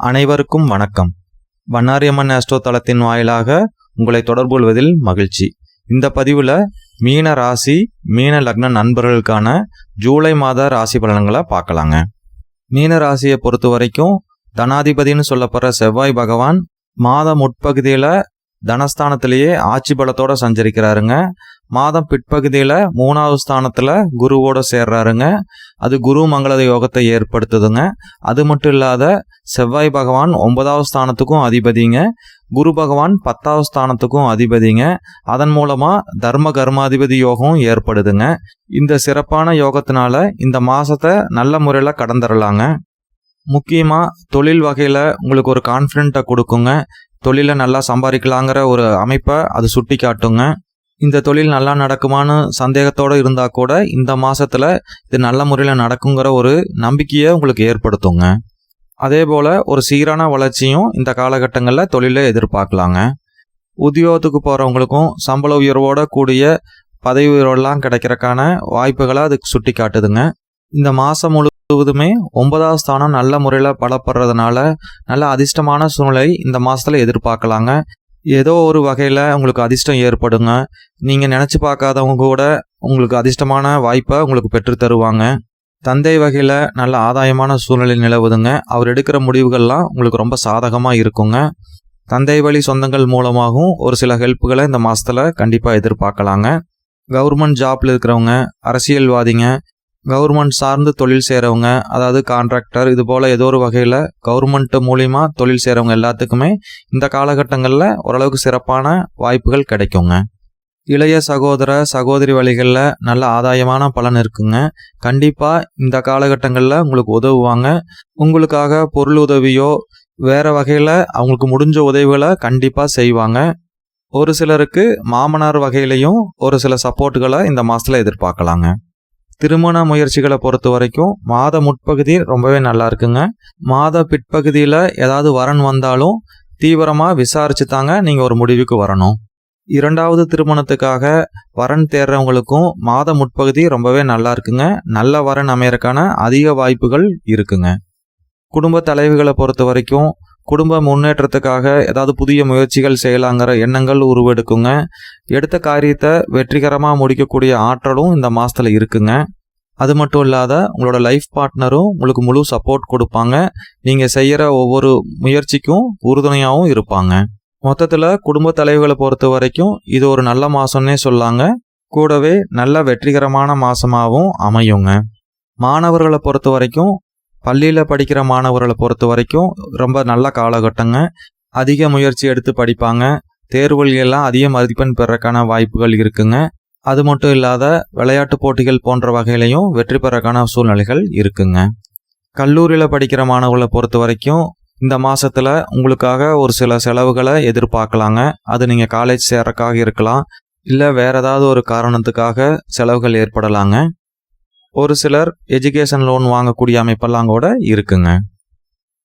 அனைவருக்கும் வணக்கம். வண்ணாரியம்மன் ஆஸ்ட்ரோ தளத்தின் வாயிலாக உங்களை தொடர்பு கொள்வதில் மகிழ்ச்சி. இந்த பதிவில் மீன ராசி மீன லக்ன நண்பர்களுக்கான ஜூலை மாத ராசி பலன்களை பார்க்கலாங்க. மீன ராசியை பொறுத்த வரைக்கும் தனாதிபதினு சொல்லப்படுற செவ்வாய் பகவான் மாதம் முற்பகுதியில் தனஸ்தானத்திலேயே ஆட்சி பலத்தோட சஞ்சரிக்கிறாருங்க. மாதம் பிற்பகுதியில் 3வது ஸ்தானத்தில் குருவோட சேர்றாருங்க. அது குரு மங்கள யோகத்தை ஏற்படுத்துதுங்க. அது மட்டும் இல்லாத செவ்வாய் பகவான் 9வது ஸ்தானத்துக்கும் அதிபதிங்க. குரு பகவான் 10வது ஸ்தானத்துக்கும் அதிபதிங்க. அதன் மூலமா தர்ம கர்மாதிபதி யோகம் ஏற்படுதுங்க. இந்த சிறப்பான யோகத்தினால இந்த மாசத்தை நல்ல முறையில் கடந்துடலாங்க. முக்கியமாக தொழில் வகையில் உங்களுக்கு ஒரு கான்ஃபிடென்ட்டை கொடுக்குங்க. தொழிலை நல்லா சம்பாதிக்கலாங்கிற ஒரு அமைப்பை அது சுட்டி காட்டுங்க. இந்த தொழில் நல்லா நடக்குமான்னு சந்தேகத்தோடு இருந்தால் கூட இந்த மாதத்தில் இது நல்ல முறையில் நடக்குங்கிற ஒரு நம்பிக்கையை உங்களுக்கு ஏற்படுத்துங்க. அதே போல் ஒரு சீரான வளர்ச்சியும் இந்த காலகட்டங்களில் தொழிலை எதிர்பார்க்கலாங்க. உத்தியோகத்துக்கு போகிறவங்களுக்கும் சம்பள உயர்வோட கூடிய பதவி உயர்வெல்லாம் கிடைக்கிறக்கான வாய்ப்புகளை அதுக்கு சுட்டி காட்டுதுங்க. இந்த மாதம் முழுவதுமே 9வது ஸ்தானம் நல்ல முறையில் பலப்படுறதுனால நல்ல அதிர்ஷ்டமான சூழ்நிலை இந்த மாதத்தில் எதிர்பார்க்கலாங்க. ஏதோ ஒரு வகையில் உங்களுக்கு அதிர்ஷ்டம் ஏற்படுங்க. நீங்கள் நினச்சி பார்க்காதவங்க கூட உங்களுக்கு அதிர்ஷ்டமான வாய்ப்பை உங்களுக்கு பெற்று தருவாங்க. தந்தை வகையில் நல்ல ஆதாயமான சூழ்நிலை நிலவுதுங்க. அவர் எடுக்கிற முடிவுகள்லாம் உங்களுக்கு ரொம்ப சாதகமாக இருக்குங்க. தந்தை வழி சொந்தங்கள் மூலமாகவும் ஒரு சில ஹெல்ப்புகளை இந்த மாதத்தில் கண்டிப்பாக எதிர்பார்க்கலாங்க. கவர்மெண்ட் ஜாப்பில் இருக்கிறவங்க, அரசியல்வாதிங்க, கவர்மெண்ட் சார்ந்து தொழில் செய்கிறவங்க, அதாவது கான்ட்ராக்டர், இது போல் ஏதோ ஒரு வகையில் கவர்மெண்ட் மூலிமா தொழில் செய்கிறவங்க எல்லாத்துக்குமே இந்த காலகட்டங்களில் ஓரளவுக்கு சிறப்பான வாய்ப்புகள் கிடைக்குங்க. இளைய சகோதர சகோதரி வழிகளில் நல்ல ஆதாயமான பலன் இருக்குங்க. கண்டிப்பாக இந்த காலகட்டங்களில் உங்களுக்கு உதவுவாங்க. உங்களுக்காக பொருள் உதவியோ வேறு வகையில் அவங்களுக்கு முடிஞ்ச உதவிகளை கண்டிப்பாக செய்வாங்க. ஒரு சிலருக்கு மாமனார் வகையிலையும் ஒரு சில சப்போர்ட்டுகளை இந்த மாதத்தில் எதிர்பார்க்கலாங்க. திருமண முயற்சிகளை பொறுத்த வரைக்கும் மாத முற்பகுதி ரொம்பவே நல்லா இருக்குங்க. மாத பிற்பகுதியில் ஏதாவது வரன் வந்தாலும் தீவிரமாக விசாரிச்சு தாங்க நீங்கள் ஒரு முடிவுக்கு வரணும். 2வது திருமணத்துக்காக வரன் தேடுறவங்களுக்கும் மாத முற்பகுதி ரொம்பவே நல்லா இருக்குங்க. நல்ல வரன் அமையறக்கான அதிக வாய்ப்புகள் இருக்குங்க. குடும்ப தலைவிகளை பொறுத்த வரைக்கும் குடும்ப முன்னேற்றத்துக்காக ஏதாவது புதிய முயற்சிகள் செய்யலாங்கிற எண்ணங்கள் உருவெடுக்குங்க. எடுத்த காரியத்தை வெற்றிகரமாக முடிக்கக்கூடிய ஆற்றலும் இந்த மாதத்தில் இருக்குங்க. அது மட்டும் இல்லாத உங்களோட லைஃப் பார்ட்னரும் உங்களுக்கு முழு சப்போர்ட் கொடுப்பாங்க. நீங்கள் செய்கிற ஒவ்வொரு முயற்சிக்கும் உறுதுணையாகவும் இருப்பாங்க. மொத்தத்தில் குடும்ப தலைவிகளை பொறுத்த வரைக்கும் இது ஒரு நல்ல மாதம்னே சொல்லாங்க. கூடவே நல்ல வெற்றிகரமான மாதமாகவும் அமையுங்க. மாணவர்களை பொறுத்த வரைக்கும் பள்ளியில் படிக்கிற மாணவர்களை பொறுத்த வரைக்கும் ரொம்ப நல்ல காலகட்டங்க. அதிக முயற்சி எடுத்து படிப்பாங்க. தேர்வுகளெல்லாம் அதிக மதிப்பெண் பெறக்கான வாய்ப்புகள் இருக்குங்க. அது மட்டும் இல்லாத விளையாட்டு போட்டிகள் போன்ற வகையிலையும் வெற்றி பெறக்கான சூழ்நிலைகள் இருக்குங்க. கல்லூரியில் படிக்கிற மாணவர்களை பொறுத்த வரைக்கும் இந்த மாதத்தில் உங்களுக்காக ஒரு சில செலவுகளை எதிர்பார்க்கலாங்க. அது நீங்கள் காலேஜ் சேர்றக்காக இருக்கலாம், இல்லை வேறு ஏதாவது ஒரு காரணத்துக்காக செலவுகள் ஏற்படலாங்க. ஒரு சிலர் எஜுகேஷன் லோன் வாங்கக்கூடிய அமைப்பெல்லாம் கூட இருக்குங்க.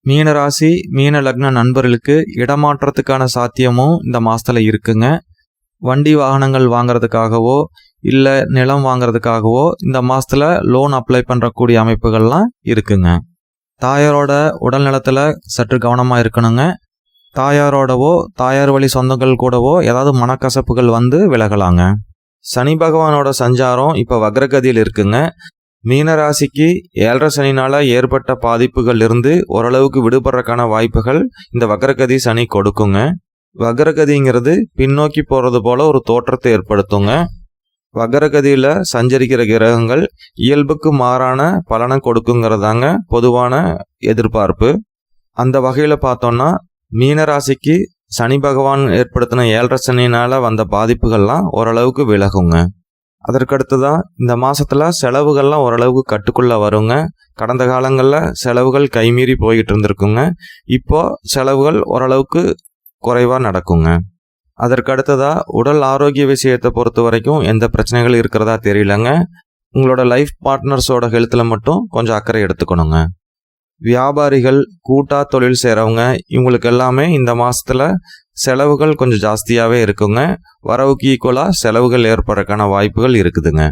மீன ராசி மீன லக்ன நண்பர்களுக்கு இடமாற்றத்துக்கான சாத்தியமும் இந்த மாதத்தில் இருக்குங்க. வண்டி வாகனங்கள் வாங்கிறதுக்காகவோ இல்லை நிலம் வாங்கிறதுக்காகவோ இந்த மாதத்தில் லோன் அப்ளை பண்ணுறக்கூடிய அமைப்புகள்லாம் இருக்குங்க. தாயாரோட உடல் நலத்தில் சற்று கவனமாக இருக்கணுங்க. தாயாரோடவோ தாயார் வழி சொந்தங்கள் கூடவோ ஏதாவது மனக்கசப்புகள் வந்து விலகலாங்க. சனி பகவானோட சஞ்சாரம் இப்போ வக்ரகதியில் இருக்குங்க. மீனராசிக்கு 7.5 சனினால் ஏற்பட்ட பாதிப்புகள் இருந்து ஓரளவுக்கு விடுபடுறக்கான வாய்ப்புகள் இந்த வக்ரகதி சனி கொடுக்குங்க. வக்ரகதிங்கிறது பின்னோக்கி போகிறது போல ஒரு தோற்றத்தை ஏற்படுத்துங்க. வக்ரகதியில் சஞ்சரிக்கிற கிரகங்கள் இயல்புக்கு மாறான பலனை கொடுக்குங்கிறதாங்க பொதுவான எதிர்பார்ப்பு. அந்த வகையில் பார்த்தோன்னா மீனராசிக்கு சனி பகவான் ஏற்படுத்தின 7.5 சனினால் வந்த பாதிப்புகள்லாம் ஓரளவுக்கு விலகுங்க. அதற்கடுத்துதான் இந்த மாதத்தில் செலவுகள்லாம் ஓரளவுக்கு கட்டுக்குள்ளே வருங்க. கடந்த காலங்களில் செலவுகள் கைமீறி போய்கிட்டு இருந்திருக்குங்க. இப்போ செலவுகள் ஓரளவுக்கு குறைவாக நடக்குங்க. அதற்கடுத்ததாக உடல் ஆரோக்கிய விஷயத்தை பொறுத்த வரைக்கும் எந்த பிரச்சனைகள் இருக்கிறதா தெரியலங்க. உங்களோட லைஃப் பார்ட்னர்ஸோட ஹெல்த்தில் மட்டும் கொஞ்சம் அக்கறை எடுத்துக்கணுங்க. வியாபாரிகள், கூட்டாக தொழில் செய்கிறவங்க இவங்களுக்கு எல்லாமே இந்த மாதத்தில் செலவுகள் கொஞ்சம் ஜாஸ்தியாகவே இருக்குங்க. வரவுக்கு ஈக்குவலாக செலவுகள் ஏற்படுறதுக்கான வாய்ப்புகள் இருக்குதுங்க.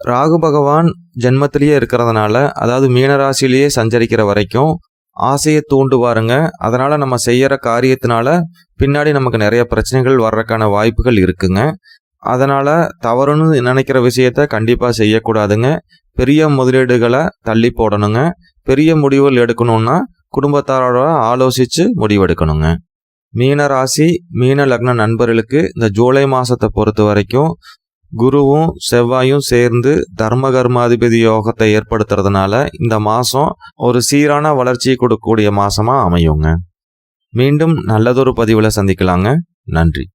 ராகு பகவான் ஜென்மத்திலேயே இருக்கிறதுனால, அதாவது மீனராசிலேயே சஞ்சரிக்கிற வரைக்கும் ஆசையை தூண்டுவாருங்க. அதனால் நம்ம செய்கிற காரியத்தினால பின்னாடி நமக்கு நிறைய பிரச்சனைகள் வர்றதுக்கான வாய்ப்புகள் இருக்குங்க. அதனால் தவறுன்னு நினைக்கிற விஷயத்த கண்டிப்பாக செய்யக்கூடாதுங்க. பெரிய முதலீடுகளை தள்ளி போடணுங்க. பெரிய முடிவுகள் எடுக்கணும்னா குடும்பத்தாரோட ஆலோசித்து முடிவெடுக்கணுங்க. மீன ராசி மீன லக்ன நண்பர்களுக்கு இந்த ஜூலை மாதத்தை பொறுத்த வரைக்கும் குருவும் செவ்வாயும் சேர்ந்து தர்ம கர்மாதிபதி யோகத்தை ஏற்படுத்துறதுனால இந்த மாதம் ஒரு சீரான வளர்ச்சியை கொடுக்கக்கூடிய மாதமாக அமையுங்க. மீண்டும் நல்லதொரு பதிவில் சந்திக்கலாங்க. நன்றி.